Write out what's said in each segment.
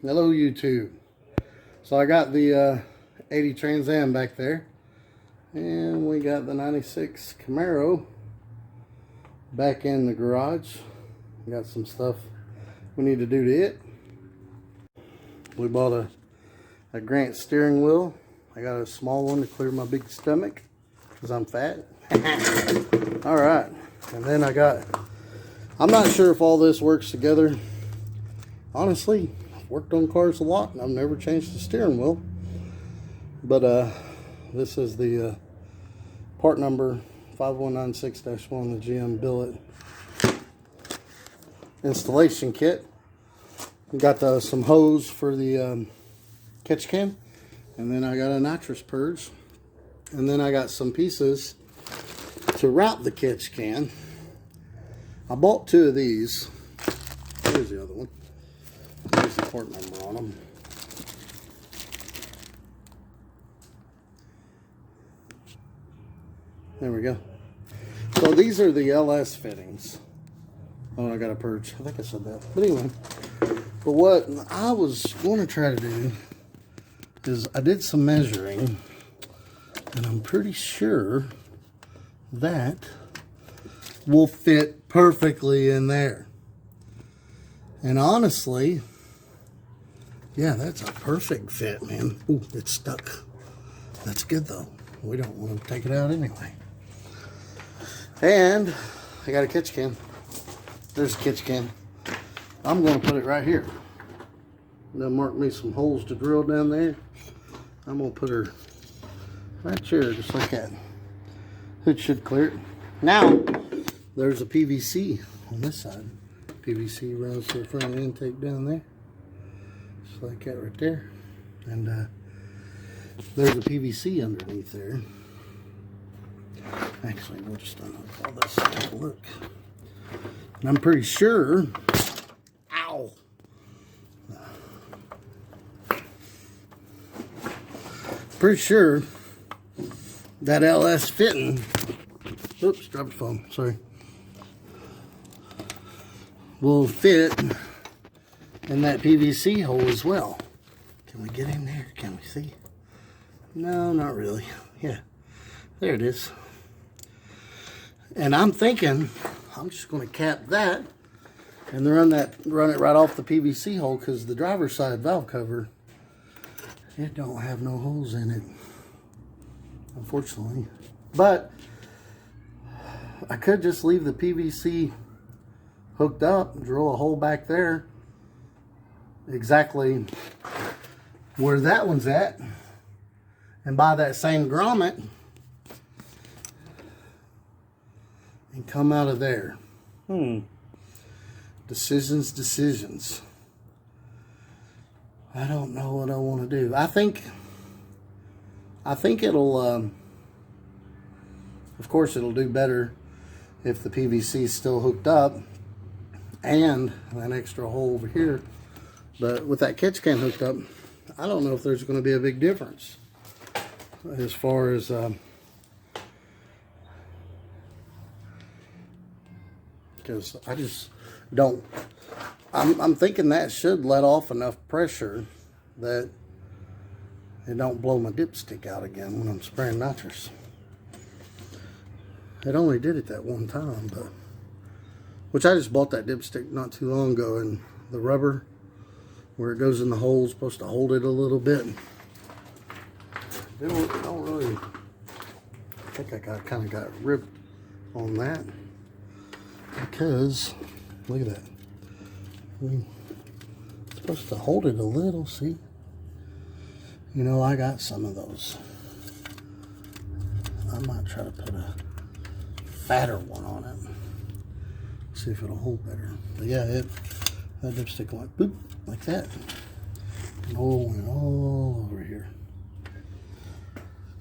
Hello YouTube. So I got the 80 Trans Am back there, and we got the 96 Camaro back in the garage. Got some stuff we need to do to it. We bought a Grant steering wheel. I got a small one to clear my big stomach because I'm fat. Alright, and then I'm not sure if all this works together. Honestly, I've worked on cars a lot and I've never changed the steering wheel. But this is the part number 5196-1, the GM billet installation kit. We got some hose for the catch can, and then I got a nitrous purge, and then I got some pieces to route the catch can. I bought 2 of these. Here's the other one. There's the part number on them. There we go. So these are the LS fittings. Oh, I got a purge. I think I said that. But anyway, but what I was going to try to do is I did some measuring, and I'm pretty sure that will fit perfectly in there. And honestly, yeah, that's a perfect fit, man. Ooh, it's stuck. That's good though. We don't want to take it out anyway. And I got a catch can. There's a catch can. I'm going to put it right here. They'll mark me some holes to drill down there. I'm going to put her right here, just like that. It should clear it. Now, there's a PVC on this side. PVC runs to the front of the intake down there. Just like that right there. And there's a PVC underneath there. Actually, we'll just unhook all this and take a look. And I'm pretty sure, ow! Pretty sure that LS fitting, oops, dropped the phone, sorry, will fit in that PVC hole as well. Can we get in there? Can we see? No, not really. Yeah, there it is. And I'm thinking I'm just going to cap that and run it right off the PVC hole, because the driver's side valve cover, it don't have no holes in it, unfortunately. But I could just leave the PVC hooked up, drill a hole back there exactly where that one's at, and buy that same grommet and come out of there. Decisions. I don't know what I want to do. I think it'll, of course, it'll do better if the PVC is still hooked up and an extra hole over here. But with that catch can hooked up, I don't know if there's going to be a big difference as far as because I just don't. I'm thinking that should let off enough pressure that it don't blow my dipstick out again when I'm spraying nitrous. It only did it that one time, but which I just bought that dipstick not too long ago, and the rubber where it goes in the hole is supposed to hold it a little bit. It don't really. I think I kind of got ripped on that, because look at that. It's supposed to hold it a little, see? You know, I got some of those. I might try to put a fatter one on it. See if it'll hold better. But yeah, that dipstick went boop, like that. And all over here.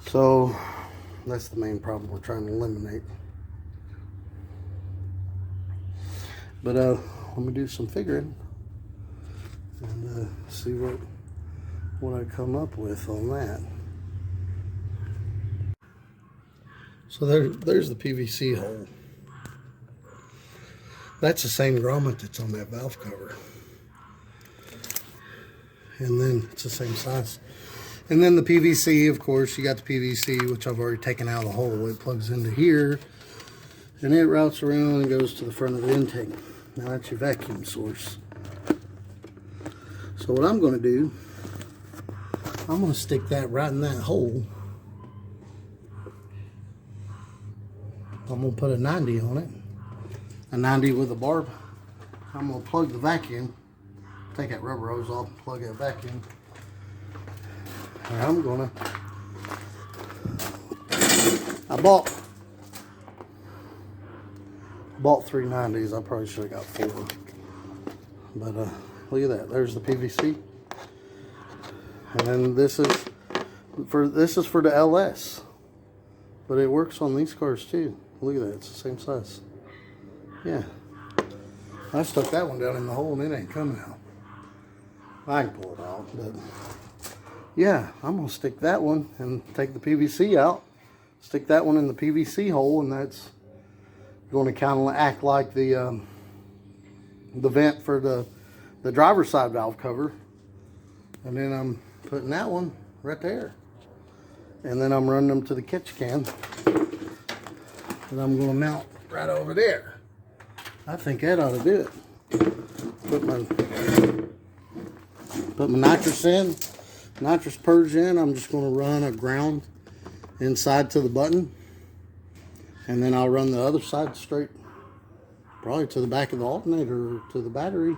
So, that's the main problem we're trying to eliminate. But let me do some figuring and see what I come up with on that. So there's the PVC hole. That's the same grommet that's on that valve cover. And then it's the same size. And then the PVC, of course, you got the PVC, which I've already taken out of the hole. It plugs into here, and it routes around and goes to the front of the intake. Now that's your vacuum source. So what I'm going to do, I'm going to stick that right in that hole. I'm going to put a 90 on it. A 90 with a barb. I'm going to plug the vacuum. Take that rubber hose off and plug that vacuum. And I'm going to... I bought 3 90s. I probably should have got 4. But look at that. There's the PVC. And then this is for the LS. But it works on these cars too. Look at that. It's the same size. Yeah. I stuck that one down in the hole and it ain't coming out. I can pull it out, but yeah, I'm gonna stick that one and take the PVC out. Stick that one in the PVC hole, and that's going to kind of act like the vent for the driver's side valve cover. And then I'm putting that one right there. And then I'm running them to the catch can. And I'm going to mount right over there. I think that ought to do it. Put my nitrous in, nitrous purge in. I'm just going to run a ground inside to the button. And then I'll run the other side straight, probably to the back of the alternator or to the battery.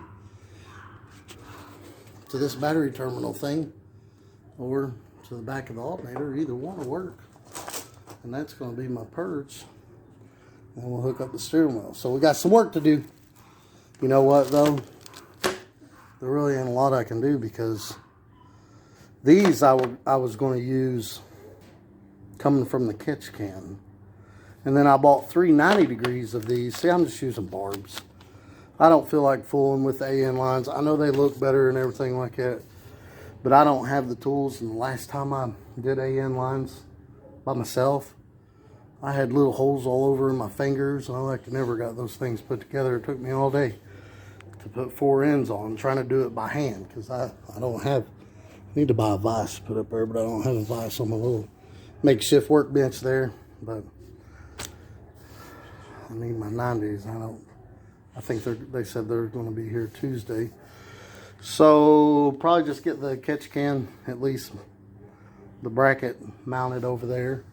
To this battery terminal thing. Or to the back of the alternator. Either one will work. And that's going to be my purge. And we'll hook up the steering wheel. So we got some work to do. You know what though? There really ain't a lot I can do, because these I was going to use coming from the catch can. And then I bought 3 90 degrees of these. See, I'm just using barbs. I don't feel like fooling with the AN lines. I know they look better and everything like that, but I don't have the tools. And the last time I did AN lines by myself, I had little holes all over in my fingers, and I never got those things put together. It took me all day to put 4 ends on, trying to do it by hand, because I don't have, I need to buy a vise to put up there, but I don't have a vise on my little makeshift workbench there. But I need my 90s. I think they said they're going to be here Tuesday. So probably just get the catch can, at least the bracket, mounted over there.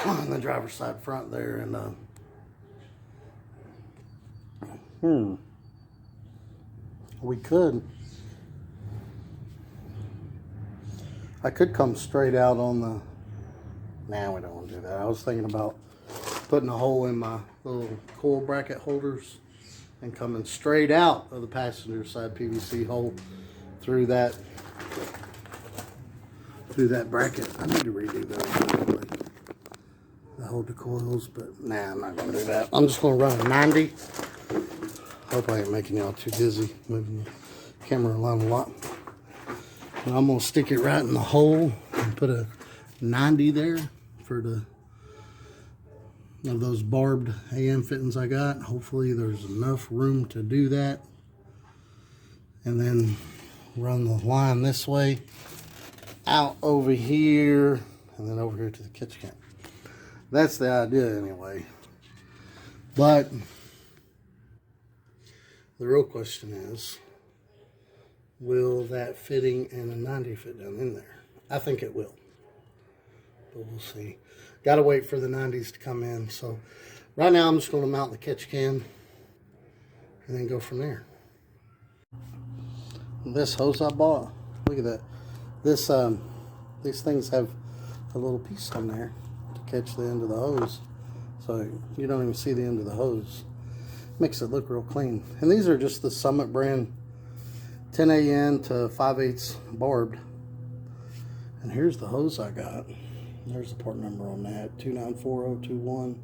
On the driver's side front there. And we could. I could come straight out on the... Nah, we don't want to do that. I was thinking about putting a hole in my little coil bracket holders and coming straight out of the passenger side PVC hole through that bracket. I need to redo those. I hold the coils, but nah, I'm not going to do that. I'm just going to run a 90. Hope I ain't making y'all too dizzy moving the camera around a lot. And I'm going to stick it right in the hole and put a 90 there for of those barbed AM fittings I got. Hopefully there's enough room to do that. And then run the line this way, out over here, and then over here to the catch can. That's the idea anyway. But the real question is, will that fitting and a 90 fit down in there? I think it will, but we'll see. Got to wait for the 90s to come in. So right now I'm just going to mount the catch can and then go from there. This hose I bought, look at that. This these things have a little piece on there to catch the end of the hose, so you don't even see the end of the hose. Makes it look real clean. And these are just the Summit brand 10 AN to 5/8 barbed. And here's the hose I got. There's the part number on that, 294021,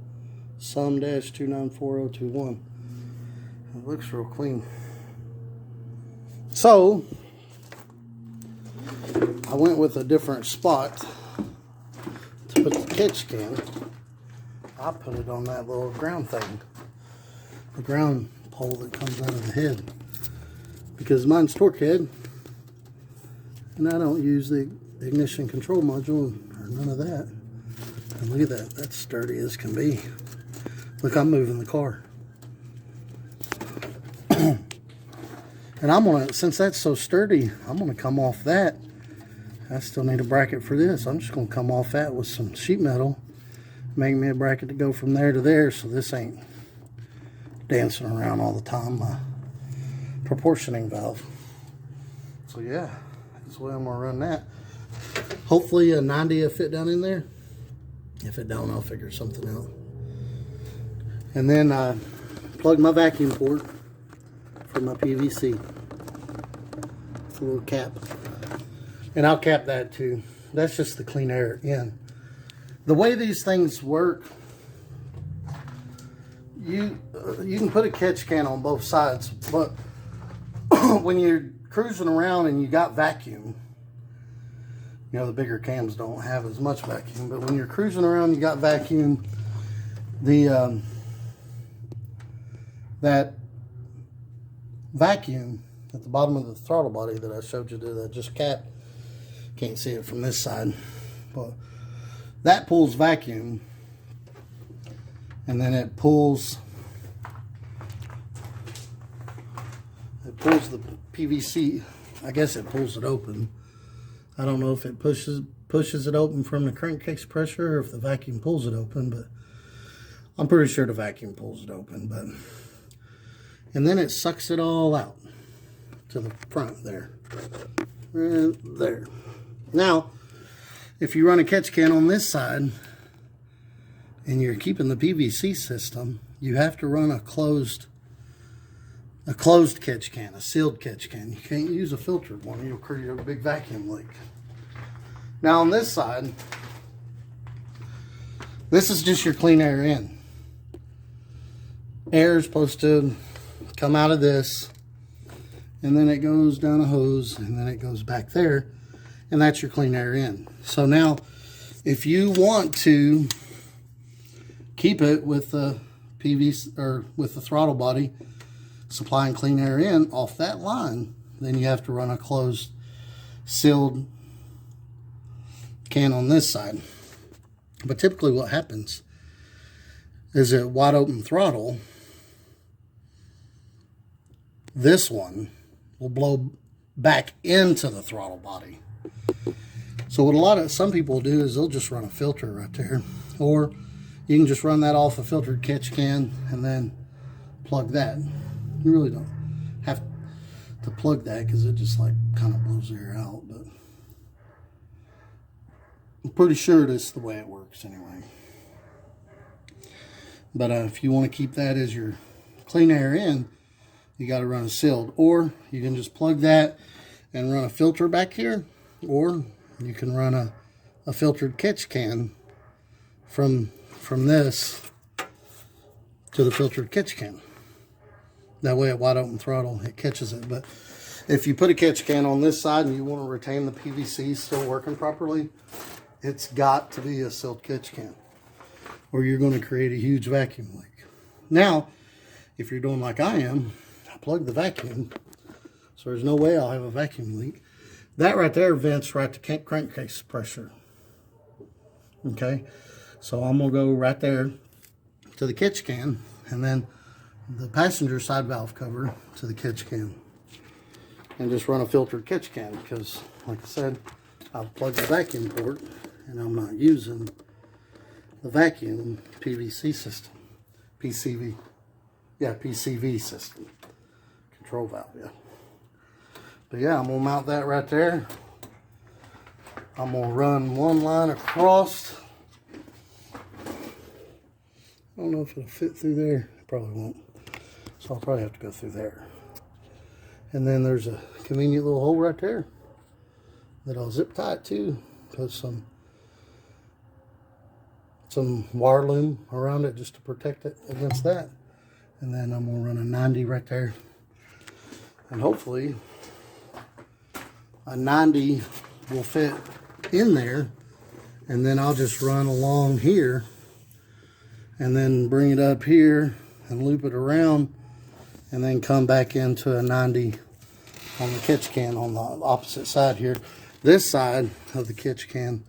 sum-294021. It looks real clean. So I went with a different spot to put the catch can. I put it on that little ground thing, the ground pole that comes out of the head. because mine's torque head, and I don't use the ignition control module or none of that. And look at that, that's sturdy as can be. Look, I'm moving the car. And I'm gonna, since that's so sturdy, I'm gonna come off that. I still need a bracket for this. I'm just gonna come off that with some sheet metal, make me a bracket to go from there to there, so this ain't dancing around all the time. My proportioning valve. So yeah, that's the way I'm gonna run that. Hopefully a 90 will fit down in there. If it don't, I'll figure something out. And then plug my vacuum port for my PVC. It's a little cap. And I'll cap that too. That's just the clean air in. The way these things work, you can put a catch can on both sides, but when you're cruising around and you got vacuum, you know, the bigger cams don't have as much vacuum, but when you're cruising around, you got vacuum, the that vacuum at the bottom of the throttle body that I showed you that I just capped, can't see it from this side, but that pulls vacuum, and then it pulls the PVC. I guess it pulls it open. I don't know if it pushes it open from the crankcase pressure or if the vacuum pulls it open, but I'm pretty sure the vacuum pulls it open. But and then it sucks it all out to the front there. Right there. Now, if you run a catch can on this side and you're keeping the PVC system, you have to run a closed catch can, a sealed catch can. You can't use a filtered one. You'll create a big vacuum leak. Now on this side, this is just your clean air in. Air is supposed to come out of this, and then it goes down a hose, and then it goes back there, and that's your clean air in. So now, if you want to keep it with the PVC or with the throttle body supplying clean air in off that line, then you have to run a closed sealed can on this side. But typically what happens is at wide open throttle, this one will blow back into the throttle body. So what some people do is they'll just run a filter right there, or you can just run that off a filtered catch can and then plug that. You really don't have to plug that because it just like kind of blows the air out, but I'm pretty sure that's the way it works anyway. But if you want to keep that as your clean air in, you got to run a sealed, or you can just plug that and run a filter back here, or you can run a filtered catch can from this to the filtered catch can. That way at wide open throttle it catches it. But if you put a catch can on this side and you want to retain the PVC still working properly, it's got to be a sealed catch can, or you're going to create a huge vacuum leak. Now, if you're doing like I am, I plug the vacuum, so there's no way I'll have a vacuum leak. That right there vents right to crankcase pressure. Okay, so I'm going to go right there to the catch can, and then the passenger side valve cover to the catch can, and just run a filtered catch can, because like I said, I've plugged the vacuum port and I'm not using the vacuum PVC system. PCV. Yeah, PCV system. Control valve, yeah. But yeah, I'm going to mount that right there. I'm going to run one line across. I don't know if it'll fit through there. It probably won't. So I'll probably have to go through there. And then there's a convenient little hole right there that I'll zip tie it to. Put some wire loom around it just to protect it against that. And then I'm going to run a 90 right there. And hopefully a 90 will fit in there. And then I'll just run along here and then bring it up here and loop it around and then come back into a 90 on the catch can on the opposite side here. This side of the catch can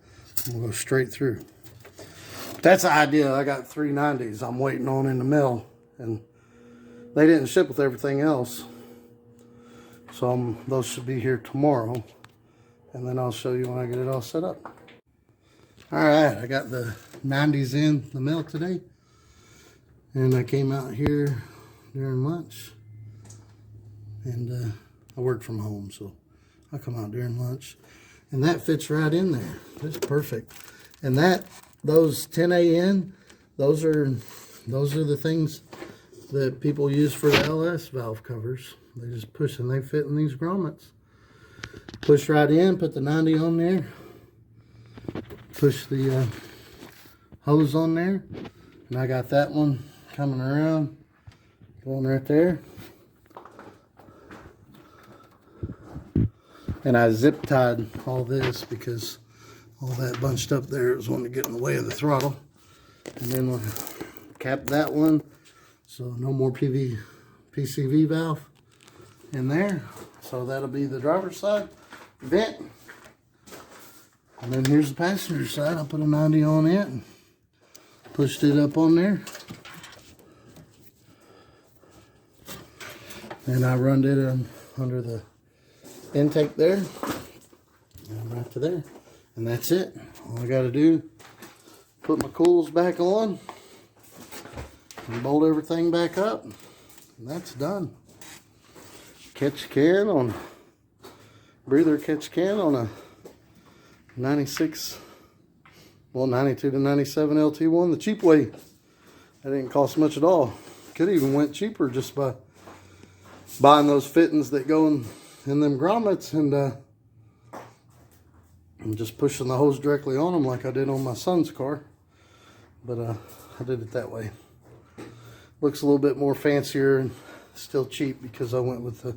will go straight through. That's the idea. I got 3 90s I'm waiting on in the mail, and they didn't ship with everything else. So those should be here tomorrow, and then I'll show you when I get it all set up. All right, I got the 90s in the mail today, and I came out here during lunch, and I work from home, so I come out during lunch, and that fits right in there. It's perfect. And those 10AN, those are the things that people use for the LS valve covers. They just push and they fit in these grommets. Push right in, put the 90 on there, push the hose on there, and I got that one coming around, going right there. And I zip tied all this because all that bunched up there was wanting to get in the way of the throttle. And then we'll cap that one, so no more PCV valve in there. So that'll be the driver's side vent. And then here's the passenger side. I put a 90 on it and pushed it up on there. And I run it under the intake there, and right to there. And that's it. All I got to do, put my coils back on and bolt everything back up, and that's done. Catch can on, breather catch can on a 96, well 92 to 97 LT1 the cheap way. That didn't cost much at all. Could even went cheaper just by buying those fittings that go in them grommets, and I'm just pushing the hose directly on them like I did on my son's car. But I did it that way. Looks a little bit more fancier and still cheap because I went with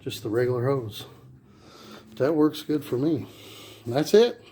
just the regular hose. But that works good for me. And that's it.